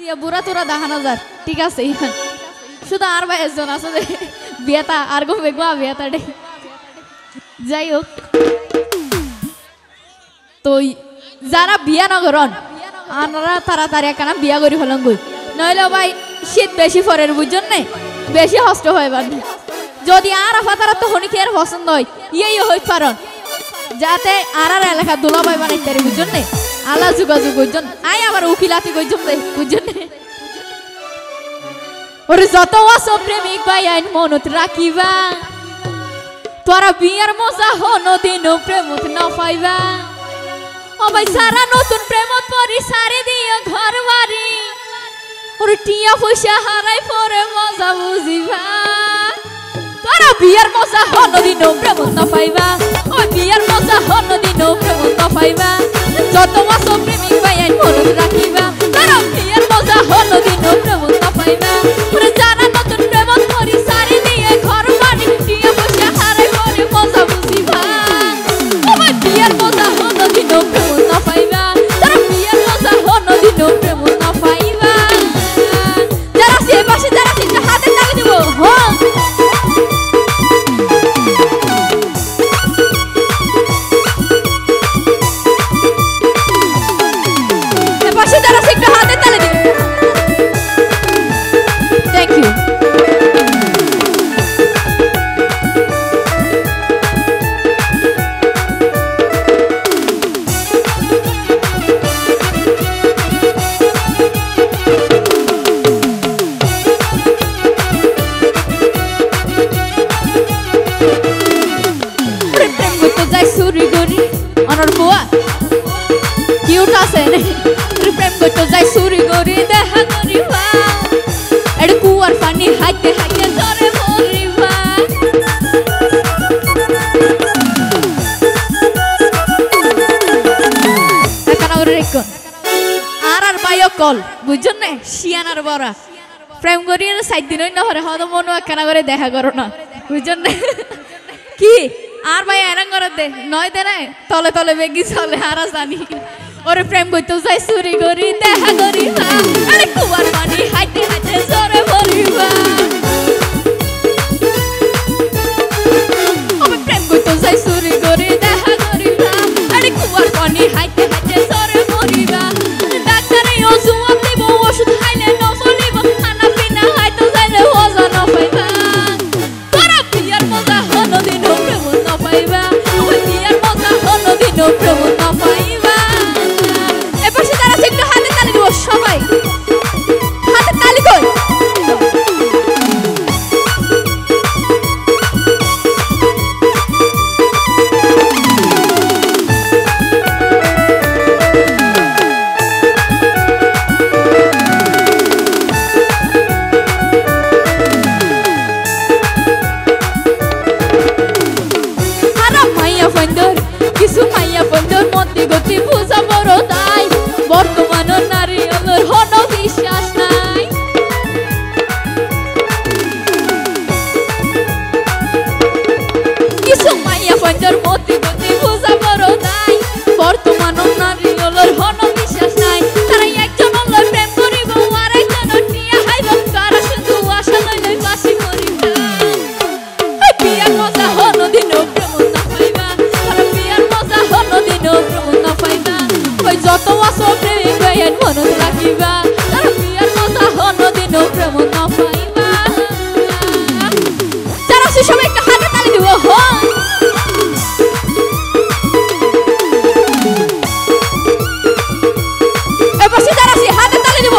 দিয়া বুড়া তোরা দেখানো যার ঠিক আছে শুধু আর ভাই একজন আছে যে বিয়েটা আর গো বেগুয়া বিয়েটা যাই হোক তো যারা বিয়া নগরন আমরা তাড়াতাড়ি একখানা বিয়া করি হলাম গই নইলে ভাই শীত বেশি পরের বুঝছেন না বেশি কষ্ট হয় বানি যদি আর আফাতারা তো হনিকে আর পছন্দ হয় ইয়েই হইতে পারন যাতে আর এলাকা দোলা ভাই বানাইতে পারি বুঝছেন না আলা যোগাযোগ বুঝছেন আই আমার উকিলাতি কইছেন বুঝছেন না ওরে যত আছো প্রেমিক ভাই আইন মনত রাখিবা তোরা বিয়ার মজা হনদিনও প্রেমত না পাইবা ও ভাই সারা নতুন প্রেমত পরি সারি দিও ঘর বাড়ি ওরে টিয়া পয়সা হারাই পরে মজা বুঝিবা তোরা বিয়ার মজা হনদিনও প্রেমত না পাইবা ও বিয়ার মজা হনদিনও প্রেমত না পাইবা যত আছো প্রেমিক ভাই আইন মনত রাখিবা তোরা বিয়ার মজা হনদিনও প্রেমত না পাইবা ওরে যারা নতুন প্রেমত পরি সারি দিয়ে ঘর বাড়ি টিয়া পয়সা হারাই পরে মজা বুঝিবা ও ভাই বিয়ার মজা হনদিনও প্রেমত না পাইবা তোরা বিয়ার মজা হনদিনও প্রেমত না পাইবা যারা সে পাশে যারা তিনটা হাতে তালি দেব হ্যাঁ পাশে যারা একটা হাতে তালি দেব থ্যাংক ইউ যাই সুরি গরি অনর বুয়া কিউট আছে প্রেম করতে যাই সুরি গরি দেখা করিবা এড কুয়ার পানি হাইতে হাইতে ধরে মরিবা এখন আর রেকন আর বায়ো কল বুঝছেন না শিয়ানার বড়া প্রেম করি সাইড দিনই না হরে হয়তো মনে একখানা করে দেখা করো না বুঝছেন না কি আর ভাই এরাং করে দে নয় দে না তলে তলে বেগি চলে আর জানি ওরে প্রেম করতে যাই চুরি করি দেখা করিবা আরে কুয়ার পানি হাইতে হাইতে জরে ভরিবা ওরে প্রেম করতে যাই চুরি করি দেখা করিবা আরে কুয়ার পানি হাইতে হাইতে জরে ভরিবা ডাক্তারে ওষুধ দিব ওষুধ খাইলে নফলিব খানা পিনা হাইতে যাইলে ওজন পাইবা তোরা বিয়ার মজা হনদিন প্রেম না পাইবা ওই বিয়ার মজা হনদিন প্রেম না পাইবা এপাশে যারা একটু হাতে তালি দিব সবাই হাতে তালি কই কিছু মাইয়া বন্ধুর মধ্যে গতি বুঝা বড় তাই বর্তমান নারী আমার হন বিশ্বাস নাই কিছু মাইয়া বন্ধুর মধ্যে গতি বুঝা বড় তাই বর্তমান নারী আমার হন বিশ্বাস নাই তারা একজন হলো প্রেম করিব আর একজন টিয়া হাইব তারা শুধু আশা লইলে বাসি করিব বিয়ার মজা হন দিন প্রেম না পাইবা যত আছো প্রেমিক ভাই মনত রাখিবা তারা বিয়ার মজা হনদিন প্রেম না পাইবা যারা সে সবাই একটা হাতে তালি দিব এবার যারা সে হাতে তালি দিব